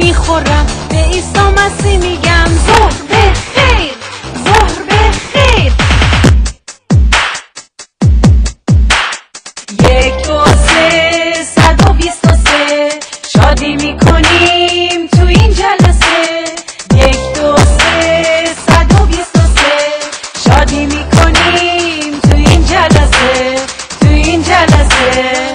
میخورم به عیسی مسیح میگم ظهر بخیر، ظهر بخیر. 1 2 3 123 شادی میکنیم تو این جلسه. 1 2 3 123 شادی میکنیم تو این جلسه، تو این جلسه.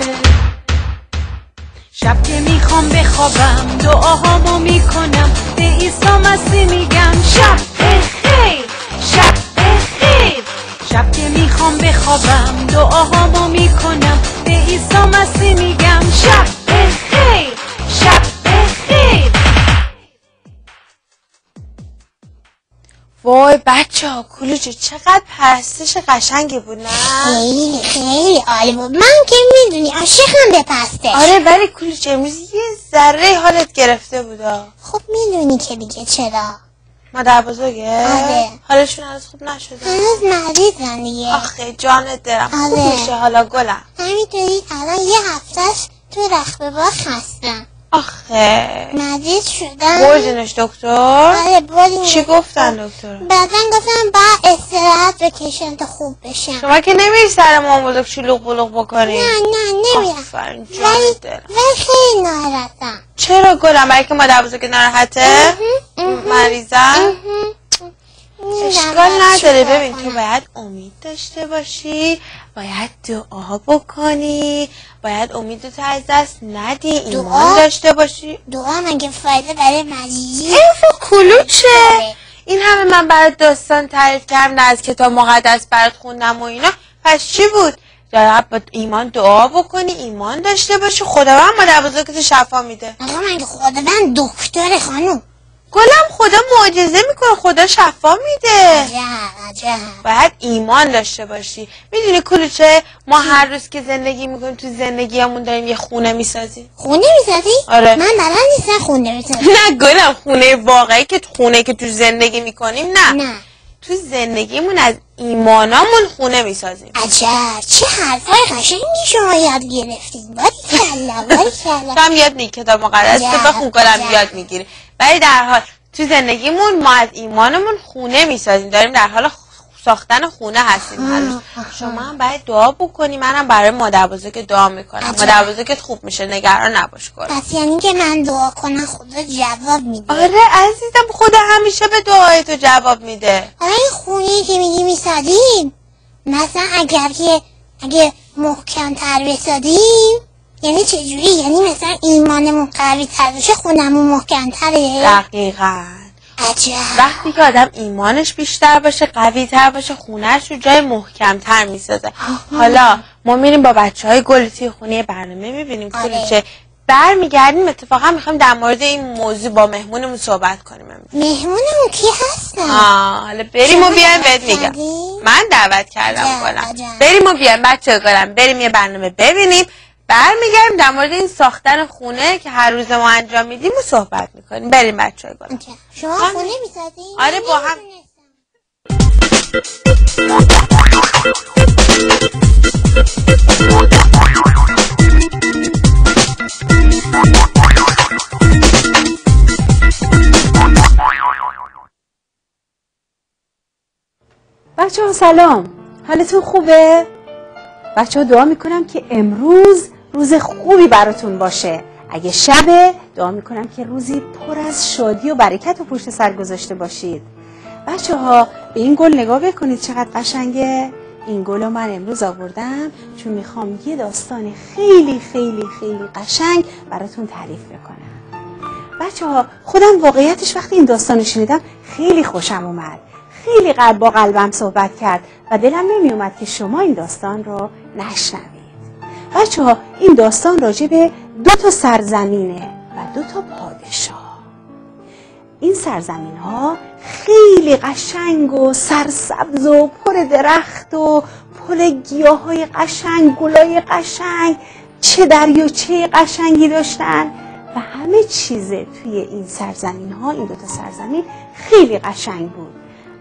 شب که میخوام بخوابم دعاهامو میکنم به عیسی مسیح میگم شب بخیر، شب بخیر. شب که میخوام بخوابم دعاهامو میکنم به عیسی مسیح میگم شب بخیر، شب بخیر. وای بچه ها کلوچه چقدر پرستش قشنگی بود نه؟ خیلی خیلی عالی بود. من که میدونی عاشقم به پرستش. آره ولی کلوچه امروز یه ذره حالت گرفته بودا. خب میدونی که دیگه چرا؟ مادر بزرگه؟ آره. حالشون هنوز خوب نشده؟ هنوز مریضن دیگه. آخه جانت دلم خوب آره. میشه حالا گلم. همینطوری الان یه هفتهش تو رخت باغ هستم. آخه مریض شدم. بردینش دکتر؟ آره بردیم. چی گفتن دکتر؟ بعدن گفتم بعد استراحت بکشم تا خوب بشم. شما که نمیری سر مام بزرگ شلوغ بلوغ بکنی؟ نه نمیرم. آفرین جانت دلم. ولی خیلی ناراحتم. چرا گلم؟ برای که مادر بزرگ ناراحته؟ مریضم؟ اشکال نداره. ببین تو باید امید داشته باشی، باید دعا بکنی، باید امیدتو از دست ندی، ایمان داشته باشی. دعا مگه فایده برای مریضی؟ کلوچه این همه من برات داستان تعریف کردم، از کتاب مقدس برات خوندم و اینا، پس چی بود؟ باید با ایمان دعا بکنی، ایمان داشته باشی، خداوند مادر بزرگت شفا میده. آقا مگه خداوند دکتر خانوم؟ گلم خدا معجزه میکنه، خدا شفا میده. عجب. باید ایمان داشته باشی. میدونی کلوچه ما هر روز که زندگی میکنیم تو زندگیمون داریم یه خونه میسازیم. خونه میسازی؟ آره. من بلد نیستم خونه بسازم. نه گلم خونه واقعی که خونه که تو زندگی میکنیم نه. تو زندگیمون از ایمانامون خونه میسازیم. عجب چه حرفای قشنگی شما یاد گرفتین. باریکلا. تو هم یاد میگی کتاب مقدس که بخون کنم یاد میگیری. ولی در حال تو زندگیمون ما از ایمانمون خونه میسازیم، داریم در حال ساختن خونه هستیم هنوز. شما هم باید دعا بکنی، منم برای مادر بزرگ دعا میکنم. مادر بزرگت خوب میشه، نگران نباش کن. پس یعنی که من دعا کنم خدا جواب میده؟ آره عزیزم خدا همیشه به دعای تو جواب میده. این خونه‌ای که میگی میسازیم مثلا اگه محکم تر بسازیم یعنی چجوری؟ یعنی مثلا ایمانمون قوی تر بشه خونمون محکم تره؟ دقیقاً. عجب. وقتی که آدم ایمانش بیشتر باشه، قوی تر باشه، خونهش رو جای محکم تر میسازه. حالا ما میریم با بچهای گل توی خونه برنامه میبینیم کلوچه، برمیگردیم اتفاقا میخوایم در مورد این موضوع با مهمونمون صحبت کنیم. مهمونمون کی هستن؟ حالا بریم و بیایم بهت میگم. من دعوت کردم گلم. بریم و بیایم بچه گلم، بریم یه برنامه ببینیم، برمیگردیم در مورد این ساختن خونه که هر روز ما انجام میدیم و صحبت میکنیم. بریم بچه‌ها گلم. شما خونه میسازین؟ آره با هم. بچه ها سلام، حالتون خوبه؟ بچه ها دعا میکنم که امروز روز خوبی براتون باشه. اگه شبه دعا میکنم که روزی پر از شادی و برکت و پشت سر گذاشته باشید. بچه ها به این گل نگاه بکنید چقدر قشنگه. این گل رو من امروز آوردم چون میخوام یه داستان خیلی خیلی خیلی قشنگ براتون تعریف بکنم. بچه ها خودم واقعیتش وقتی این داستان رو شنیدم خیلی خوشم اومد، خیلی با قلبم صحبت کرد و دلم نمی اومد که شما این داستان رو نشنوید. بچه ها این داستان راجع به 2 سرزمینه و 2 پادشاه. این سرزمین ها خیلی قشنگ و سرسبز و پر درخت و پر گیاه های قشنگ، گلای قشنگ، چه دریاچه قشنگی داشتن و همه چیز توی این سرزمین ها، این 2 سرزمین خیلی قشنگ بود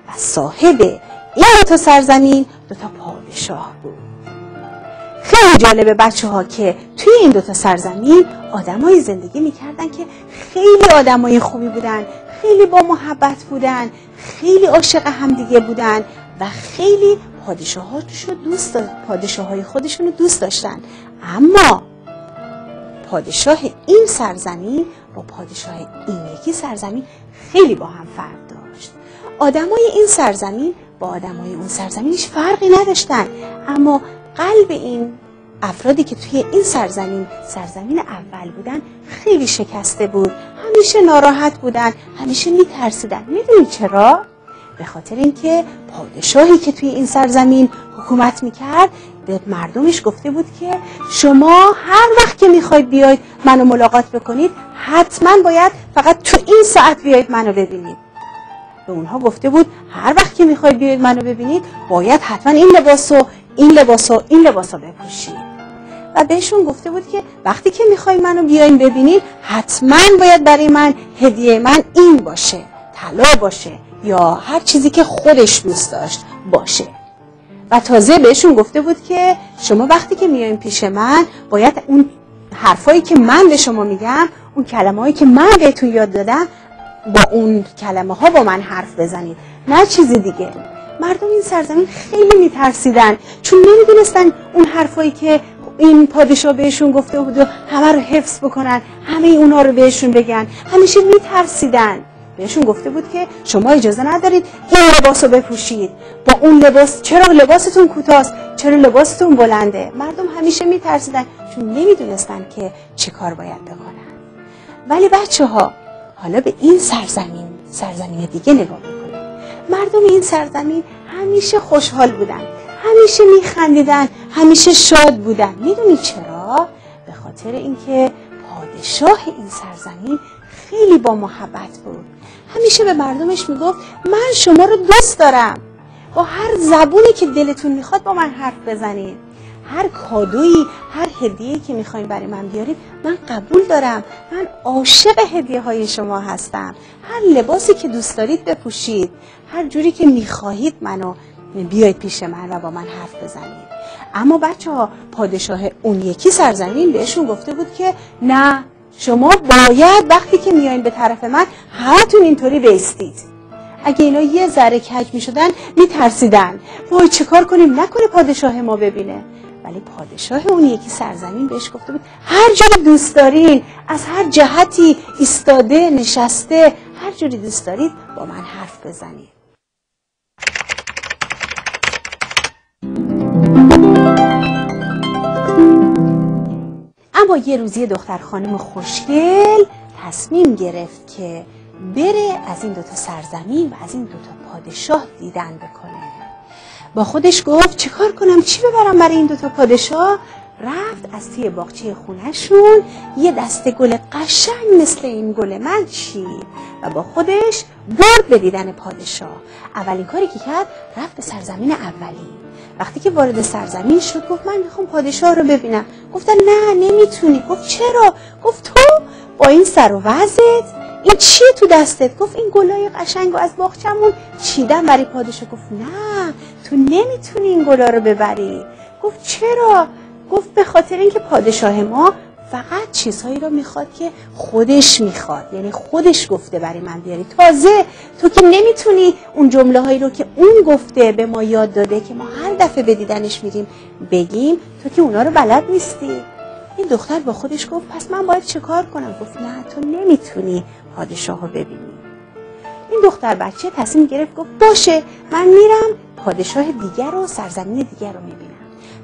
و صاحب این 2 سرزمین 2 پادشاه بود. خیلی جالبه بچه ها که توی این دوتا سرزمین آدمایی زندگی میکردن که خیلی آدمای خوبی بودن، خیلی با محبت بودن، خیلی عاشق همدیگه بودن و خیلی پادشاهای خودشون رو دوست داشتن. اما پادشاه این سرزمین با پادشاه این یکی سرزمین خیلی با هم فرق داشت. آدمای این سرزمین با آدمای اون سرزمین هیچ فرقی نداشتن، اما قلب این افرادی که توی این سرزمین اول بودن خیلی شکسته بود. همیشه ناراحت بودن، همیشه میترسیدن. میدونی چرا؟ به خاطر اینکه پادشاهی که توی این سرزمین حکومت میکرد به مردمش گفته بود که شما هر وقت که میخواید بیاید منو ملاقات بکنید حتما باید فقط تو این ساعت بیاید منو ببینید. به اونها گفته بود هر وقت که میخواید بیاید منو ببینید باید حتما این لباسو بپوشید. و بهشون گفته بود که وقتی که میخواید منو بیاین ببینید حتما باید برای من هدیه من این باشه، طلا باشه یا هر چیزی که خودش دوست داشت باشه. و تازه بهشون گفته بود که شما وقتی که میایین پیش من باید اون حرفایی که من به شما میگم، اون کلمه‌هایی که من بهتون یاد دادم، با اون کلمه ها با من حرف بزنید، نه چیزی دیگه. مردم این سرزمین خیلی میترسیدن چون نمیدونستن اون حرفایی که این پادشاه بهشون گفته بود و همه رو حفظ بکنن، همه اونا رو بهشون بگن. همیشه میترسیدن. بهشون گفته بود که شما اجازه ندارید این لباس رو بپوشید، با اون لباس چرا لباستون کوتاست، چرا لباستون بلنده. مردم همیشه میترسیدن چون نمیدونستن که چه کار باید بکنن. ولی بچه ها حالا به این سرزمین دیگه نگاه بکنید. مردم این سرزمین همیشه خوشحال بودن، همیشه میخندیدن، همیشه شاد بودن. میدونی چرا؟ به خاطر اینکه پادشاه این سرزمین خیلی با محبت بود. همیشه به مردمش میگفت من شما رو دوست دارم، با هر زبونی که دلتون میخواد با من حرف بزنید، هر کادویی، هر هدیه‌ای که میخواین برای من بیارید من قبول دارم، من عاشق هدیه های شما هستم، هر لباسی که دوست دارید بپوشید، هر جوری که میخواهید منو بیاید پیش من و با من حرف بزنید. اما بچه‌ها پادشاه اون یکی سرزمین بهشون گفته بود که نه، شما باید وقتی که میایین به طرف من همتون اینطوری بیستید. اگه اینا یه ذره کج میشدن میترسیدن، وای چه کار کنیم نکنه پادشاه ما ببینه. ولی پادشاه اون یکی سرزمین بهش گفته بود هر جوری دوست دارین، از هر جهتی ایستاده نشسته، هر جوری دوست دارید با من حرف بزنید. اما یه روزی دختر خانم خوشگل تصمیم گرفت که بره از این دوتا سرزمین و از این دوتا پادشاه دیدن بکنه. با خودش گفت چه کار کنم، چی ببرم برای این دوتا پادشاه؟ رفت از توی باغچه خونهشون یه دسته گل قشنگ مثل این گل من چید و با خودش برد به دیدن پادشاه. اولین کاری که کرد رفت به سرزمین اولی. وقتی که وارد سرزمین شد گفت من میخوام پادشاه رو ببینم. گفتن نه نمیتونی. گفت چرا؟ گفت تو با این سر و وضعت این چیه تو دستت؟ گفت این گلای قشنگو از باغچمون چیدم برای پادشاه. گفت نه تو نمیتونی این گلا رو ببری. گفت چرا؟ گفت به خاطر اینکه پادشاه ما فقط چیزهایی رو میخواد که خودش میخواد، یعنی خودش گفته برای من بیاری. تازه تو که نمیتونی اون جمله هایی رو که اون گفته به ما یاد داده که ما هر دفعه به دیدنش میریم بگیم، تو که اونا رو بلد نیستی. این دختر با خودش گفت پس من باید چه کار کنم؟ گفت نه تو نمیتونی پادشاه رو ببینی. این دختر بچه تصمیم گرفت گفت باشه من میرم پادشاه دیگر رو، سرزمین دیگر رو میبینم.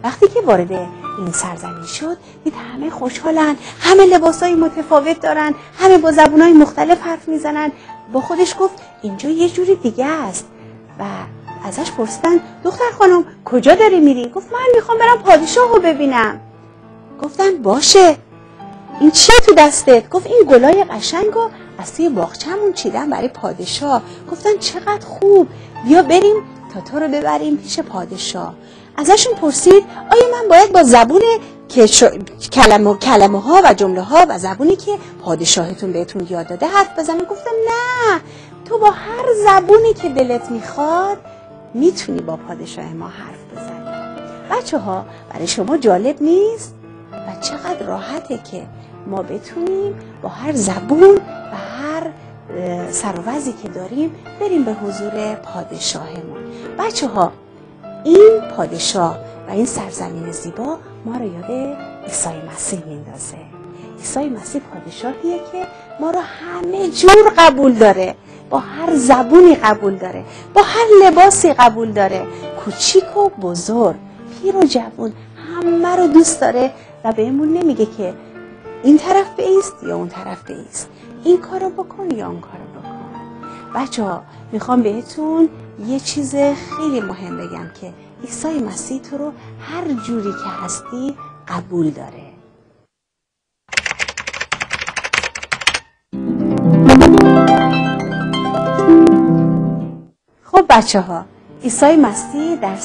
وقتی که وارد این سرزمین شد دید همه خوشحالن، همه لباسای متفاوت دارن، همه با زبونای مختلف حرف میزنن. با خودش گفت اینجا یه جوری دیگه است و ازش پرسیدن دختر خانم کجا داری میری؟ گفت من میخوام برم پادشاه رو ببینم. گفتن باشه این چیه تو دستت؟ گفت این گلای قشنگو از توی باغچه‌مون چیدم برای پادشاه. گفتن چقدر خوب، بیا بریم تا تو رو ببریم پیش پادشاه. ازشون پرسید آیا من باید با زبون کلمه ها و جمله ها و زبونی که پادشاهتون بهتون یاد داده حرف بزنید؟ گفتن نه تو با هر زبونی که دلت میخواد میتونی با پادشاه ما حرف بزنی. بچه ها برای شما جالب نیست؟ و چقدر راحته که ما بتونیم با هر زبون و هر سر و وضعی که داریم بریم به حضور پادشاهمون. بچه ها این پادشاه و این سرزمین زیبا ما رو یاد عیسی مسیح میندازه. عیسی مسیح پادشاهیه که ما رو همه جور قبول داره، با هر زبونی قبول داره، با هر لباسی قبول داره، کوچیک و بزرگ، پیر و جوان، همه رو دوست داره و بهمون نمیگه که این طرف بایست یا اون طرف بایست، این کارو بکن یا اون کارو بکن. بچه‌ها میخوام بهتون یه چیز خیلی مهم بگم که عیسی مسیح تو رو هر جوری که هستی قبول داره. خب بچه‌ها عیسی مسیح در